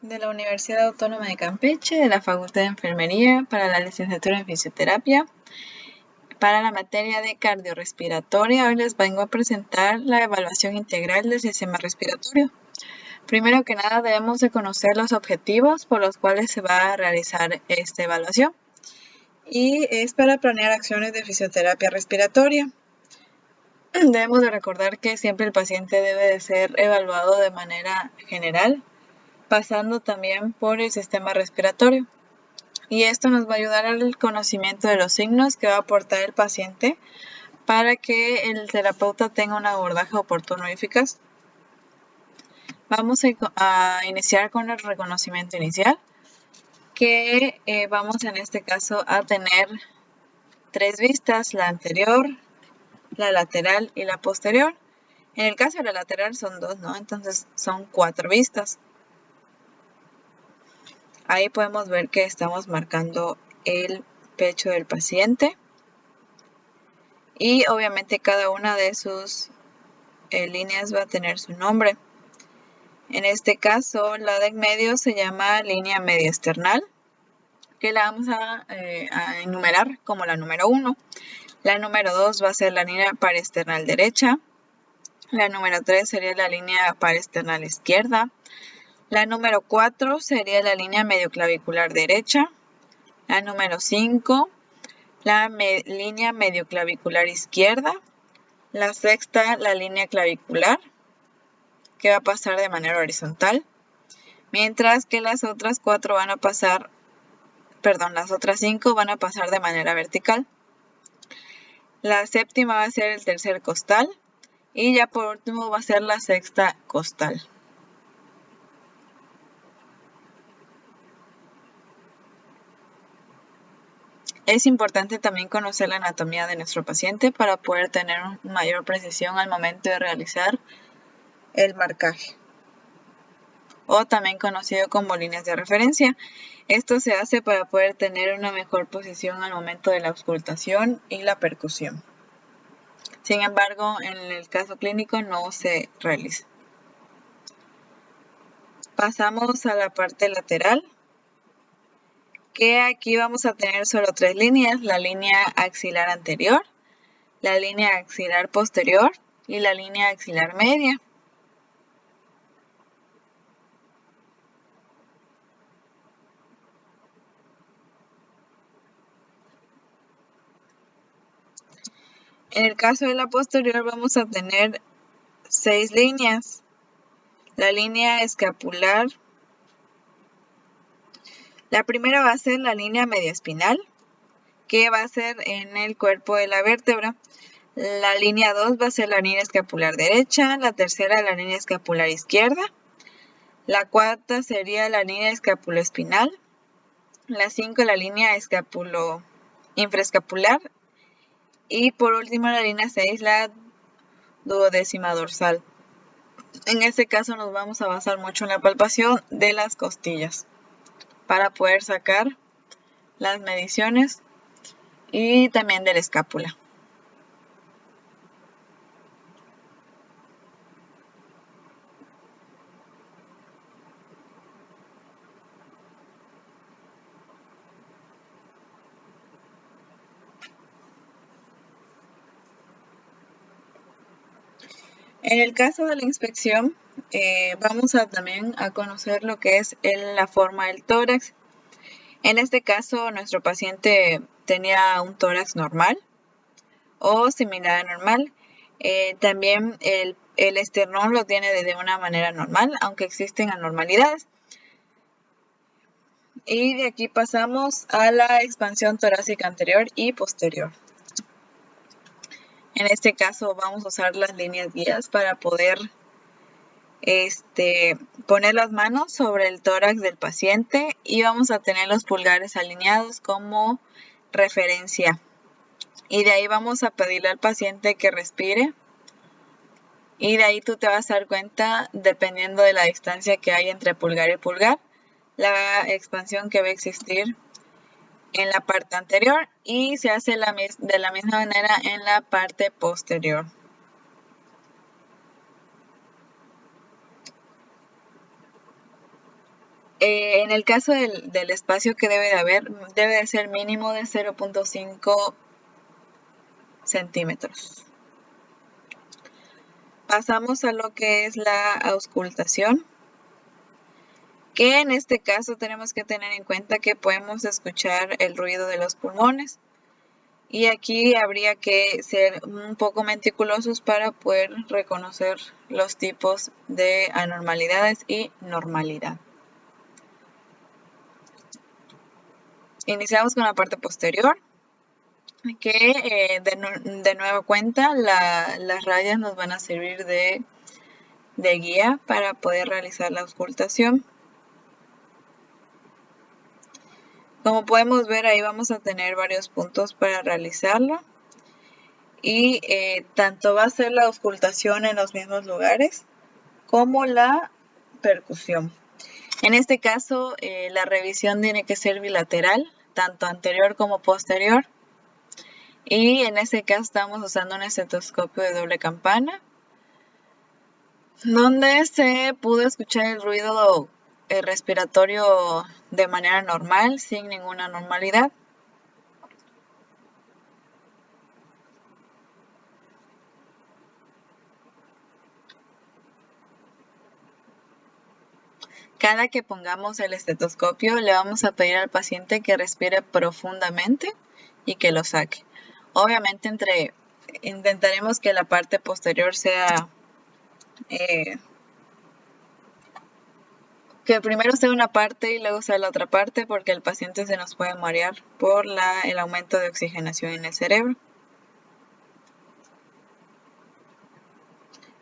de la Universidad Autónoma de Campeche, de la Facultad de Enfermería, para la licenciatura en Fisioterapia. Para la materia de cardiorrespiratoria, hoy les vengo a presentar la evaluación integral del sistema respiratorio. Primero que nada, debemos de conocer los objetivos por los cuales se va a realizar esta evaluación. Y es para planear acciones de fisioterapia respiratoria. Debemos de recordar que siempre el paciente debe de ser evaluado de manera general, pasando también por el sistema respiratorio. Y esto nos va a ayudar al conocimiento de los signos que va a aportar el paciente para que el terapeuta tenga un abordaje oportuno y eficaz. Vamos a iniciar con el reconocimiento inicial, que vamos en este caso a tener 3 vistas, la anterior, la lateral y la posterior. En el caso de la lateral son 2, ¿no? Entonces son 4 vistas. Ahí podemos ver que estamos marcando el pecho del paciente y obviamente cada una de sus líneas va a tener su nombre. En este caso, la de en medio se llama línea media esternal, que la vamos a enumerar como la número 1. La número 2 va a ser la línea paraesternal derecha. La número 3 sería la línea paraesternal izquierda. La número 4 sería la línea medioclavicular derecha. La número 5, la línea medioclavicular izquierda. La sexta, la línea clavicular, que va a pasar de manera horizontal. Mientras que las otras 4 van a pasar, las otras 5 van a pasar de manera vertical. La séptima va a ser el tercer costal. Y ya por último va a ser la sexta costal. Es importante también conocer la anatomía de nuestro paciente para poder tener mayor precisión al momento de realizar el marcaje, o también conocido como líneas de referencia. Esto se hace para poder tener una mejor posición al momento de la auscultación y la percusión. Sin embargo, en el caso clínico no se realiza. Pasamos a la parte lateral, que aquí vamos a tener solo 3 líneas: la línea axilar anterior, la línea axilar posterior y la línea axilar media. En el caso de la posterior vamos a tener 6 líneas. La línea escapular, la primera va a ser la línea media espinal, que va a ser en el cuerpo de la vértebra. La línea 2 va a ser la línea escapular derecha, la tercera la línea escapular izquierda, la cuarta sería la línea escapuloespinal, la 5 la línea infraescapular y por último la línea 6 la duodécima dorsal. En este caso nos vamos a basar mucho en la palpación de las costillas para poder sacar las mediciones y también de la escápula. En el caso de la inspección, vamos también a conocer lo que es la forma del tórax. En este caso, nuestro paciente tenía un tórax normal o similar a normal. También el esternón lo tiene de una manera normal, aunque existen anormalidades. Y de aquí pasamos a la expansión torácica anterior y posterior. En este caso vamos a usar las líneas guías para poder poner las manos sobre el tórax del paciente y vamos a tener los pulgares alineados como referencia. Y de ahí vamos a pedirle al paciente que respire. Y de ahí tú te vas a dar cuenta, dependiendo de la distancia que hay entre pulgar y pulgar, la expansión que va a existir en la parte anterior y se hace de la misma manera en la parte posterior. En el caso del espacio que debe de haber, debe de ser mínimo de 0.5 centímetros. Pasamos a lo que es la auscultación, que en este caso tenemos que tener en cuenta que podemos escuchar el ruido de los pulmones. Y aquí habría que ser un poco meticulosos para poder reconocer los tipos de anormalidades y normalidad. Iniciamos con la parte posterior, que de nueva cuenta las rayas nos van a servir de guía para poder realizar la auscultación. Como podemos ver, ahí vamos a tener varios puntos para realizarlo. Y tanto va a ser la auscultación en los mismos lugares como la percusión. En este caso, la revisión tiene que ser bilateral, tanto anterior como posterior. Y en este caso estamos usando un estetoscopio de doble campana, donde se pudo escuchar el ruido respiratorio de manera normal, sin ninguna anormalidad. Cada que pongamos el estetoscopio, le vamos a pedir al paciente que respire profundamente y que lo saque. Obviamente intentaremos que la parte posterior sea que primero sea una parte y luego sea la otra parte, porque el paciente se nos puede marear por el aumento de oxigenación en el cerebro.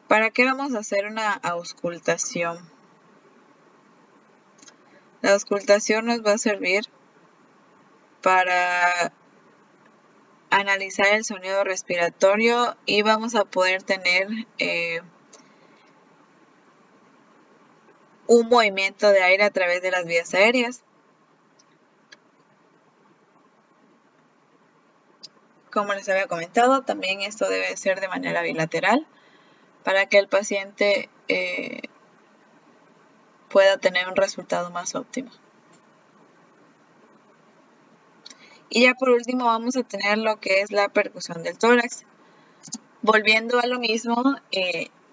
¿Para qué vamos a hacer una auscultación? La auscultación nos va a servir para analizar el sonido respiratorio y vamos a poder tener un movimiento de aire a través de las vías aéreas. Como les había comentado, también esto debe ser de manera bilateral para que el paciente pueda tener un resultado más óptimo. Y ya por último vamos a tener lo que es la percusión del tórax. Volviendo a lo mismo,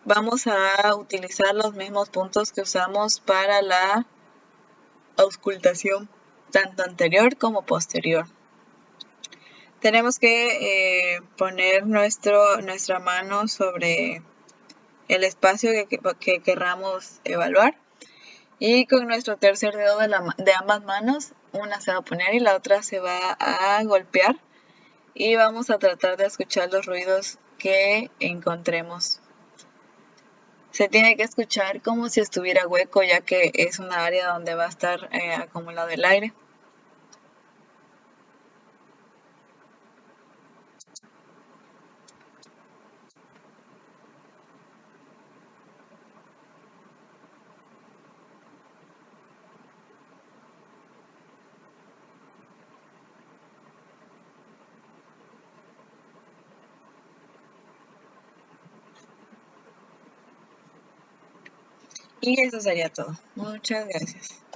vamos a utilizar los mismos puntos que usamos para la auscultación, tanto anterior como posterior. Tenemos que poner nuestra mano sobre el espacio que querramos evaluar. Y con nuestro tercer dedo de ambas manos, una se va a poner y la otra se va a golpear. Y vamos a tratar de escuchar los ruidos que encontremos. Se tiene que escuchar como si estuviera hueco, ya que es una área donde va a estar acumulado el aire. Y eso sería todo. Muchas gracias.